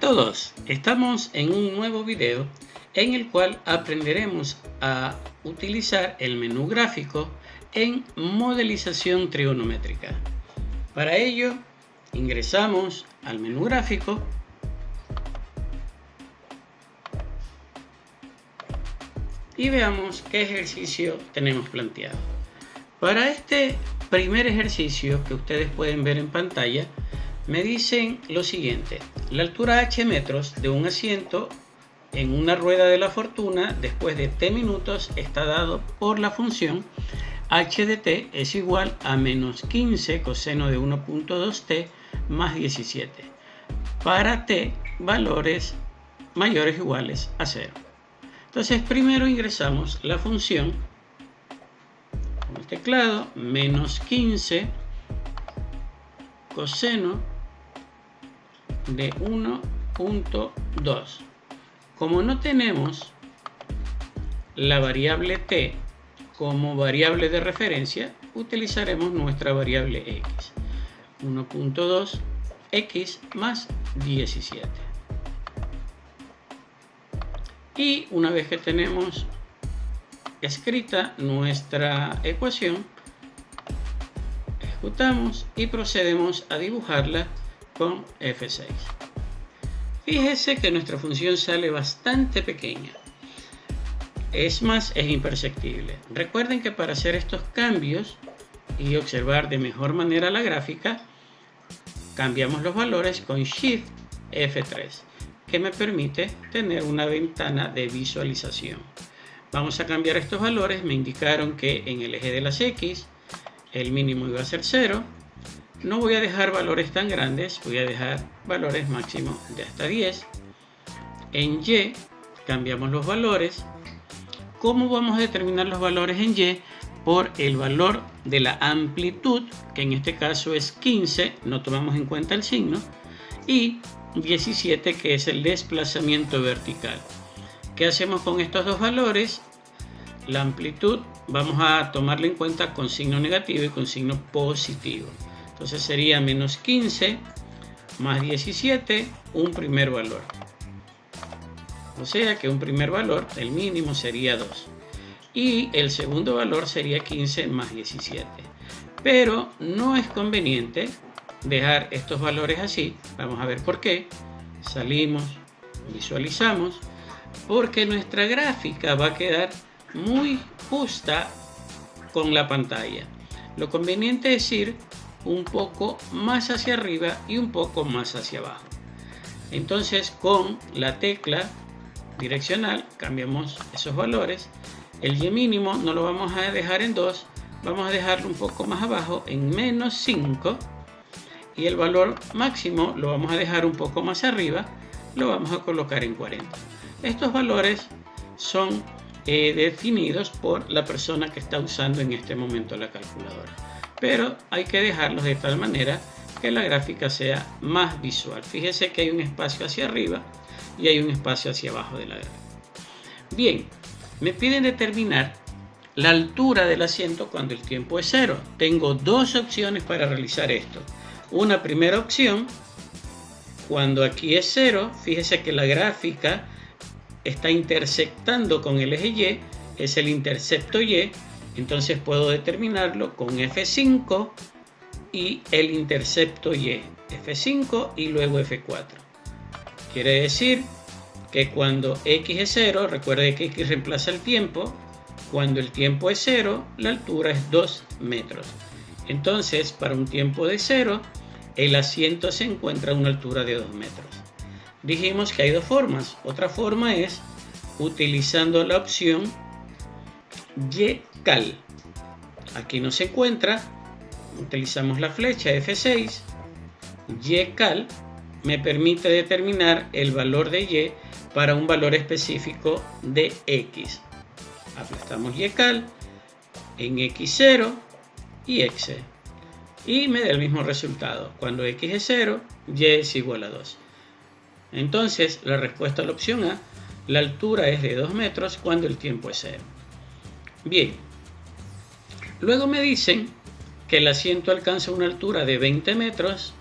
todos, estamos en un nuevo video en el cual aprenderemos a utilizar el menú gráfico en modelización trigonométrica. Para ello, ingresamos al menú gráfico y veamos qué ejercicio tenemos planteado. Para este primer ejercicio que ustedes pueden ver en pantalla, me dicen lo siguiente: la altura h metros de un asiento en una rueda de la fortuna después de t minutos está dado por la función h de t es igual a menos 15 coseno de 1.2t más 17 para t valores mayores o iguales a 0. Entonces primero ingresamos la función con el teclado menos 15 coseno de 1.2. Como no tenemos la variable t como variable de referencia, utilizaremos nuestra variable x. 1.2 x más 17. Y una vez que tenemos escrita nuestra ecuación, ejecutamos y procedemos a dibujarla con F6. Fíjese que nuestra función sale bastante pequeña. Es más, es imperceptible. Recuerden que para hacer estos cambios y observar de mejor manera la gráfica, cambiamos los valores con Shift F3, que me permite tener una ventana de visualización. Vamos a cambiar estos valores. Me indicaron que en el eje de las X el mínimo iba a ser 0. No voy a dejar valores tan grandes, voy a dejar valores máximos de hasta 10. En Y cambiamos los valores. ¿Cómo vamos a determinar los valores en Y? Por el valor de la amplitud, que en este caso es 15, no tomamos en cuenta el signo, y 17, que es el desplazamiento vertical. ¿Qué hacemos con estos dos valores? La amplitud vamos a tomarla en cuenta con signo negativo y con signo positivo. Entonces sería menos 15 más 17, un primer valor. O sea que un primer valor, el mínimo sería 2. Y el segundo valor sería 15 más 17. Pero no es conveniente dejar estos valores así. Vamos a ver por qué. Salimos, visualizamos, porque nuestra gráfica va a quedar muy justa con la pantalla. Lo conveniente es ir un poco más hacia arriba y un poco más hacia abajo. Entonces con la tecla direccional cambiamos esos valores. El y mínimo no lo vamos a dejar en 2, vamos a dejarlo un poco más abajo en menos 5, y el valor máximo lo vamos a dejar un poco más arriba, lo vamos a colocar en 40. Estos valores son definidos por la persona que está usando en este momento la calculadora, pero hay que dejarlos de tal manera que la gráfica sea más visual. Fíjese que hay un espacio hacia arriba y hay un espacio hacia abajo de la gráfica. Bien, me piden determinar la altura del asiento cuando el tiempo es 0. Tengo dos opciones para realizar esto. Una primera opción, cuando aquí es 0, fíjese que la gráfica está intersectando con el eje Y, es el intercepto Y. Entonces puedo determinarlo con F5 y el intercepto Y, F5 y luego F4. Quiere decir que cuando X es 0, recuerde que X reemplaza el tiempo, cuando el tiempo es 0, la altura es 2 metros. Entonces, para un tiempo de 0, el asiento se encuentra a una altura de 2 metros. Dijimos que hay dos formas. Otra forma es utilizando la opción YCal. Aquí no se encuentra, utilizamos la flecha F6. YCal me permite determinar el valor de Y para un valor específico de X. Aplastamos YCal en X0 y X y me da el mismo resultado. Cuando X es 0, Y es igual a 2. Entonces la respuesta a la opción A, la altura es de 2 metros cuando el tiempo es 0. Bien, luego me dicen que el asiento alcanza una altura de 20 metros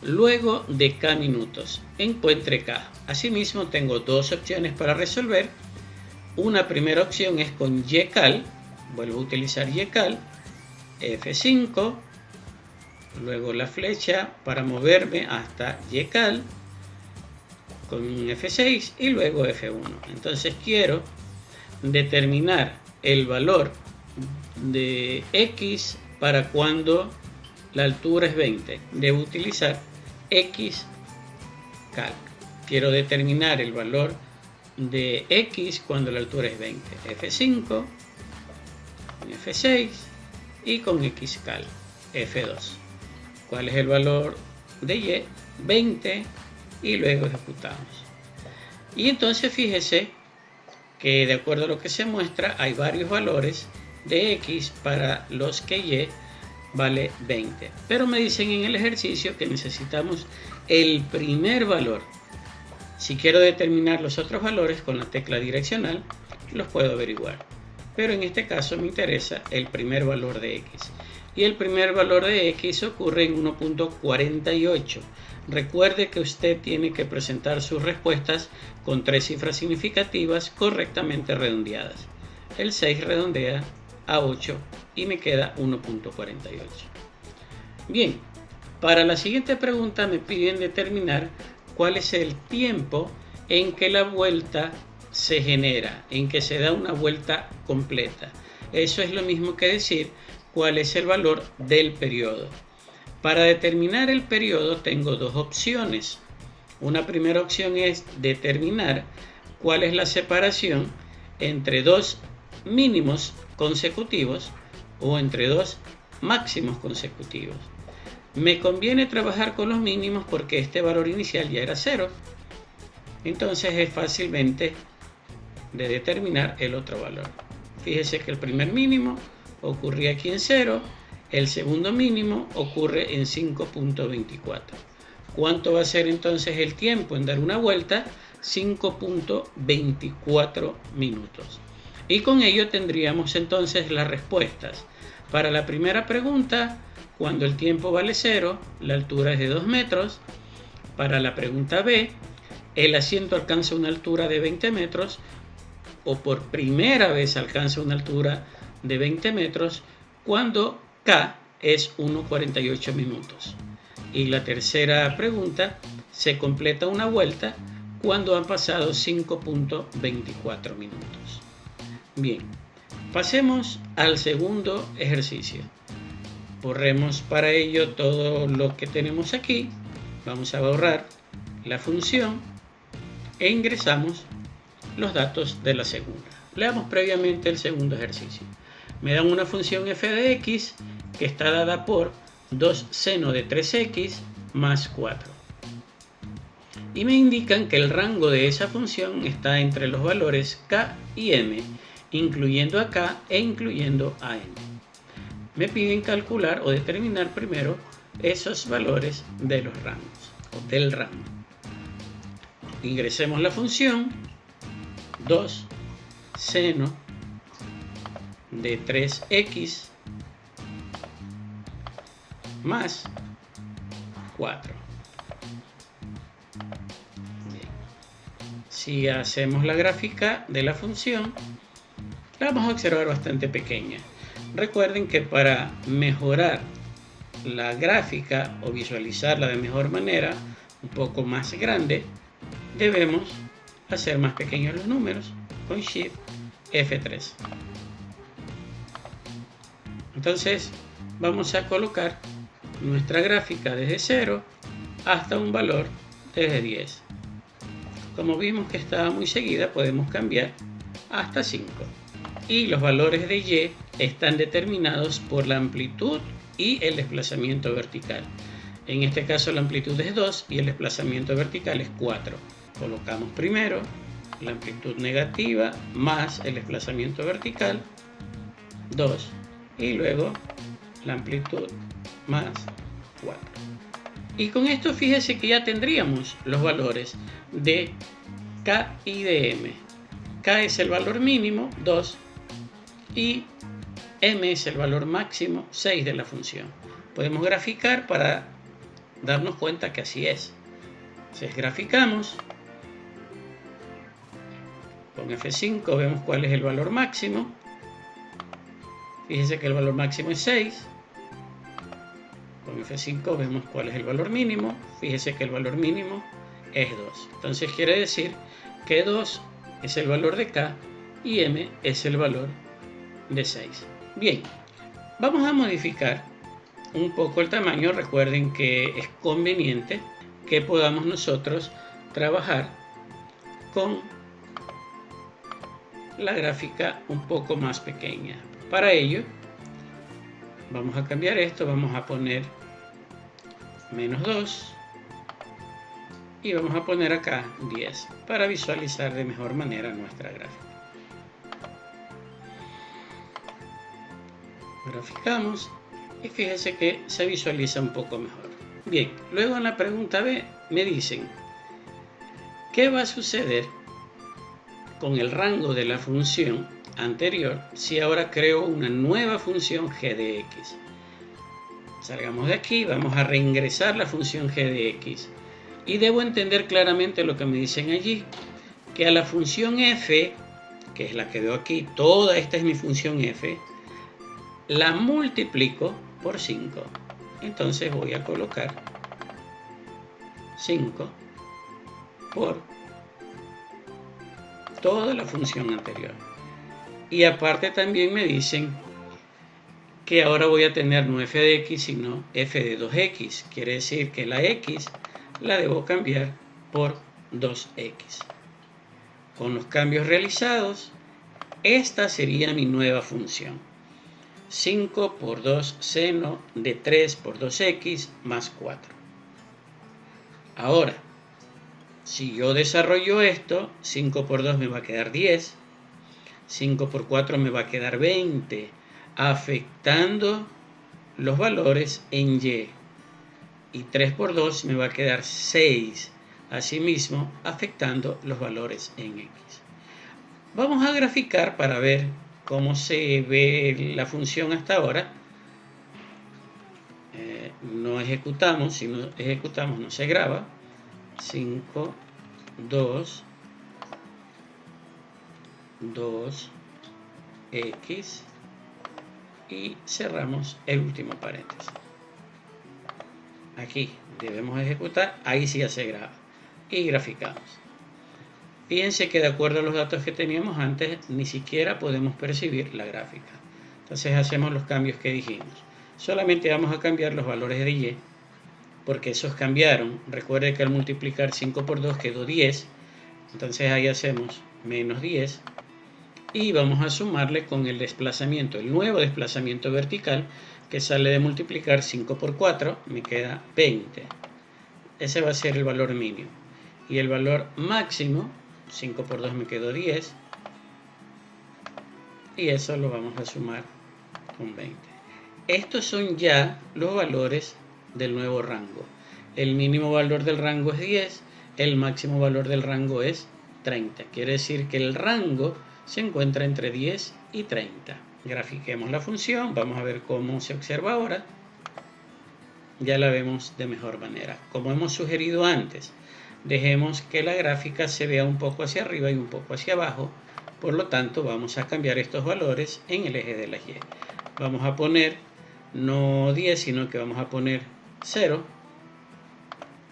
luego de K minutos. Encuentre K. Asimismo, tengo dos opciones para resolver. Una primera opción es con ycal. Vuelvo a utilizar ycal. F5. Luego la flecha para moverme hasta ycal. Con F6 y luego F1. Entonces quiero determinar el valor de X para cuando la altura es 20. Debo utilizar XCalc. Quiero determinar el valor de X cuando la altura es 20. F5, F6 y con XCalc. F2. ¿Cuál es el valor de Y? 20 y luego ejecutamos. Y entonces fíjese que de acuerdo a lo que se muestra hay varios valores de X para los que Y vale 20. Pero me dicen en el ejercicio que necesitamos el primer valor. Si quiero determinar los otros valores con la tecla direccional, los puedo averiguar. Pero en este caso me interesa el primer valor de X. Y el primer valor de X ocurre en 1.48. Recuerde que usted tiene que presentar sus respuestas con 3 cifras significativas correctamente redondeadas. El 6 redondea a 8 y me queda 1.48. Bien, para la siguiente pregunta me piden determinar cuál es el tiempo en que la vuelta se genera, en que se da una vuelta completa. Eso es lo mismo que decir cuál es el valor del periodo. Para determinar el periodo tengo dos opciones. Una primera opción es determinar cuál es la separación entre dos mínimos consecutivos o entre dos máximos consecutivos. Me conviene trabajar con los mínimos porque este valor inicial ya era 0. Entonces es fácilmente de determinar el otro valor. Fíjese que el primer mínimo ocurría aquí en 0. El segundo mínimo ocurre en 5.24. ¿Cuánto va a ser entonces el tiempo en dar una vuelta? 5.24 minutos. Y con ello tendríamos entonces las respuestas. Para la primera pregunta, cuando el tiempo vale 0, la altura es de 2 metros. Para la pregunta B, el asiento alcanza una altura de 20 metros o por primera vez alcanza una altura de 20 metros cuando K es 1.48 minutos. Y la tercera pregunta, se completa una vuelta cuando han pasado 5.24 minutos. Bien, pasemos al segundo ejercicio. Borremos para ello todo lo que tenemos aquí. Vamos a borrar la función e ingresamos los datos de la segunda. Leamos previamente el segundo ejercicio. Me dan una función f de x que está dada por 2 seno de 3x más 4. Y me indican que el rango de esa función está entre los valores k y m, incluyendo a k e incluyendo a m. Me piden calcular o determinar primero esos valores de los rangos o del rango. Ingresemos la función 2 seno de 3x más 4. Bien. Si hacemos la gráfica de la función, la vamos a observar bastante pequeña. Recuerden que para mejorar la gráfica o visualizarla de mejor manera, un poco más grande, debemos hacer más pequeños los números con Shift F3. Entonces vamos a colocar nuestra gráfica desde 0 hasta un valor desde 10. Como vimos que estaba muy seguida, podemos cambiar hasta 5. Y los valores de Y están determinados por la amplitud y el desplazamiento vertical. En este caso la amplitud es 2 y el desplazamiento vertical es 4. Colocamos primero la amplitud negativa más el desplazamiento vertical 2 y luego la amplitud más 4. Y con esto fíjese que ya tendríamos los valores de K y de M. K es el valor mínimo 2 y M es el valor máximo 6 de la función. Podemos graficar para darnos cuenta que así es. Entonces graficamos. Con F5 vemos cuál es el valor máximo. Fíjense que el valor máximo es 6. Con F5 vemos cuál es el valor mínimo. Fíjense que el valor mínimo es 2. Entonces quiere decir que 2 es el valor de K y M es el valor de 6. Bien, vamos a modificar un poco el tamaño. Recuerden que es conveniente que podamos nosotros trabajar con la gráfica un poco más pequeña. Para ello vamos a cambiar esto, vamos a poner -2 y vamos a poner acá 10 para visualizar de mejor manera nuestra gráfica. Graficamos y fíjense que se visualiza un poco mejor. Bien, luego en la pregunta B me dicen ¿qué va a suceder con el rango de la función anterior si ahora creo una nueva función g de x? Salgamos de aquí, vamos a reingresar la función g de x y debo entender claramente lo que me dicen allí, que a la función f, que es la que veo aquí, toda esta es mi función f, la multiplico por 5. Entonces voy a colocar 5 por toda la función anterior. Y aparte también me dicen que ahora voy a tener no f de x sino f de 2x. Quiere decir que la x la debo cambiar por 2x. Con los cambios realizados, esta sería mi nueva función. 5 por 2 seno de 3 por 2x más 4. Ahora, si yo desarrollo esto, 5 por 2 me va a quedar 10. 5 por 4 me va a quedar 20, afectando los valores en y. Y 3 por 2 me va a quedar 6, asimismo afectando los valores en x. Vamos a graficar para ver cómo se ve la función hasta ahora. No ejecutamos, si no ejecutamos no se graba. 5, 2, 2x y cerramos el último paréntesis. Aquí debemos ejecutar, ahí sí ya se graba y graficamos. Fíjense que de acuerdo a los datos que teníamos antes ni siquiera podemos percibir la gráfica. Entonces hacemos los cambios que dijimos. Solamente vamos a cambiar los valores de y porque esos cambiaron. Recuerde que al multiplicar 5 por 2 quedó 10. Entonces ahí hacemos menos 10. Y vamos a sumarle con el desplazamiento, el nuevo desplazamiento vertical, que sale de multiplicar 5 por 4, me queda 20. Ese va a ser el valor mínimo. Y el valor máximo, 5 por 2 me quedó 10. Y eso lo vamos a sumar con 20. Estos son ya los valores del nuevo rango. El mínimo valor del rango es 10, el máximo valor del rango es 30. Quiere decir que el rango se encuentra entre 10 y 30. Grafiquemos la función, vamos a ver cómo se observa ahora. Ya la vemos de mejor manera. Como hemos sugerido antes, dejemos que la gráfica se vea un poco hacia arriba y un poco hacia abajo. Por lo tanto, vamos a cambiar estos valores en el eje de la y. Vamos a poner no 10, sino que vamos a poner 0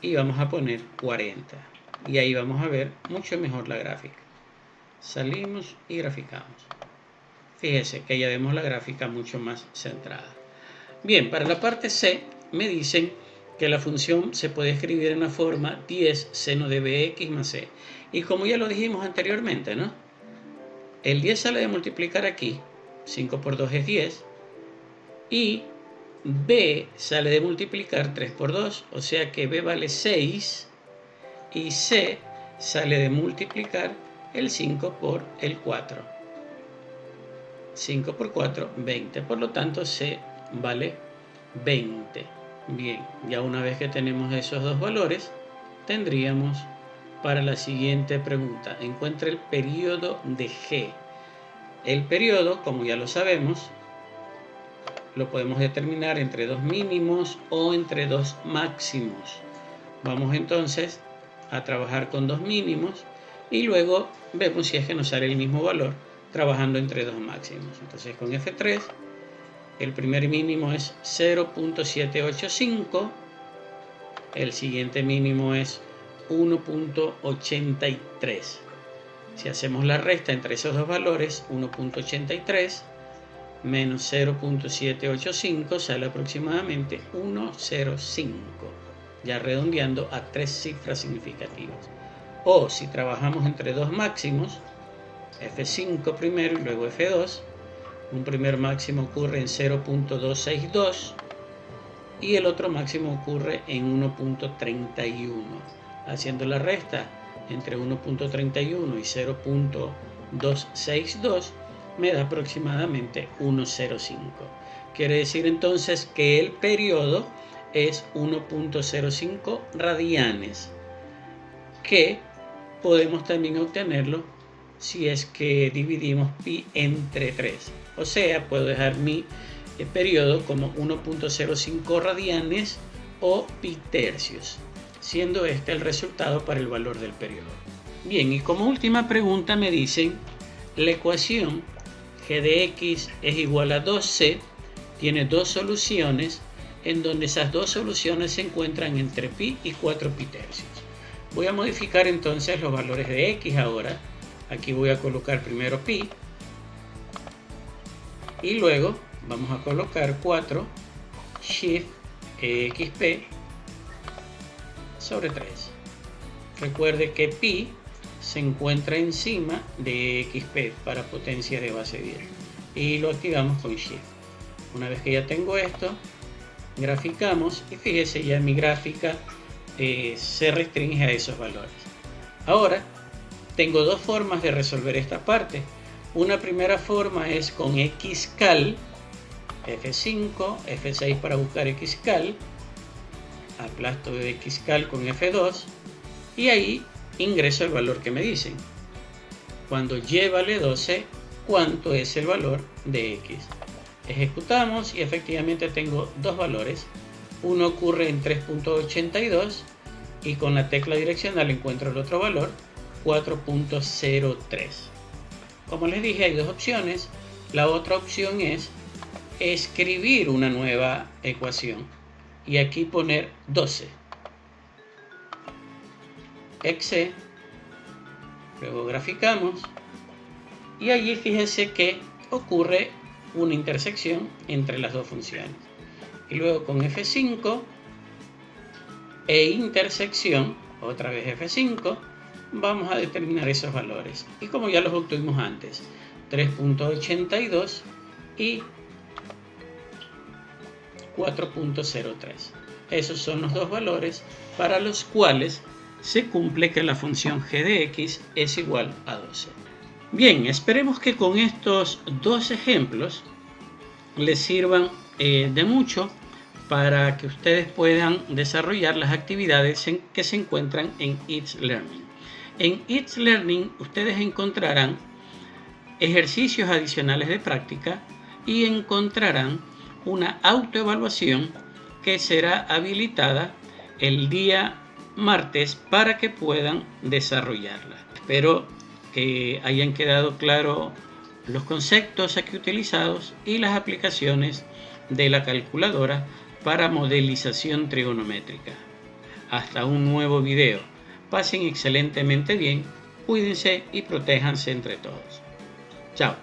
y vamos a poner 40. Y ahí vamos a ver mucho mejor la gráfica. Salimos y graficamos. Fíjese que ya vemos la gráfica mucho más centrada. Bien, para la parte C me dicen que la función se puede escribir en la forma 10 seno de bx más c. Y como ya lo dijimos anteriormente, ¿no? El 10 sale de multiplicar aquí. 5 por 2 es 10. Y b sale de multiplicar 3 por 2. O sea que b vale 6. Y c sale de multiplicar el 5 por el 4. 5 por 4, 20. Por lo tanto, C vale 20. Bien, ya una vez que tenemos esos dos valores, tendríamos para la siguiente pregunta. Encuentra el periodo de G. El periodo, como ya lo sabemos, lo podemos determinar entre dos mínimos o entre dos máximos. Vamos entonces a trabajar con dos mínimos y luego vemos si es que nos sale el mismo valor trabajando entre dos máximos. Entonces con F3 el primer mínimo es 0.785, el siguiente mínimo es 1.83. Si hacemos la resta entre esos dos valores, 1.83 menos 0.785 sale aproximadamente 1.05, ya redondeando a tres cifras significativas. O si trabajamos entre dos máximos, F5 primero y luego F2, un primer máximo ocurre en 0.262 y el otro máximo ocurre en 1.31. Haciendo la resta entre 1.31 y 0.262 me da aproximadamente 1.05. Quiere decir entonces que el periodo es 1.05 radianes, que podemos también obtenerlo si es que dividimos pi entre 3. O sea, puedo dejar mi periodo como 1.05 radianes o pi tercios, siendo este el resultado para el valor del periodo. Bien, y como última pregunta me dicen, la ecuación g de x es igual a 2c, tiene dos soluciones, en donde esas dos soluciones se encuentran entre pi y 4 pi tercios. Voy a modificar entonces los valores de x ahora. Aquí voy a colocar primero pi y luego vamos a colocar 4 shift xp sobre 3. Recuerde que pi se encuentra encima de xp para potencia de base 10 y lo activamos con shift. Una vez que ya tengo esto, graficamos y fíjese, ya mi gráfica se restringe a esos valores. Ahora tengo dos formas de resolver esta parte. Una primera forma es con xcal, F5, F6 para buscar xcal, aplasto de xcal con F2 y ahí ingreso el valor que me dicen. Cuando y vale 12, ¿cuánto es el valor de x? Ejecutamos y efectivamente tengo dos valores. Uno ocurre en 3.82 y con la tecla direccional encuentro el otro valor, 4.03. Como les dije, hay dos opciones. La otra opción es escribir una nueva ecuación y aquí poner 12 x, luego graficamos y allí fíjense que ocurre una intersección entre las dos funciones y luego con F5 e intersección, otra vez F5, vamos a determinar esos valores y como ya los obtuvimos antes, 3.82 y 4.03. Esos son los dos valores para los cuales se cumple que la función g de x es igual a 12. Bien, esperemos que con estos dos ejemplos les sirvan de mucho para que ustedes puedan desarrollar las actividades que se encuentran en It's Learning. En It's Learning ustedes encontrarán ejercicios adicionales de práctica y encontrarán una autoevaluación que será habilitada el día martes para que puedan desarrollarla. Espero que hayan quedado claros los conceptos aquí utilizados y las aplicaciones de la calculadora para modelización trigonométrica. Hasta un nuevo video. Pasen excelentemente bien, cuídense y protéjanse entre todos. Chao.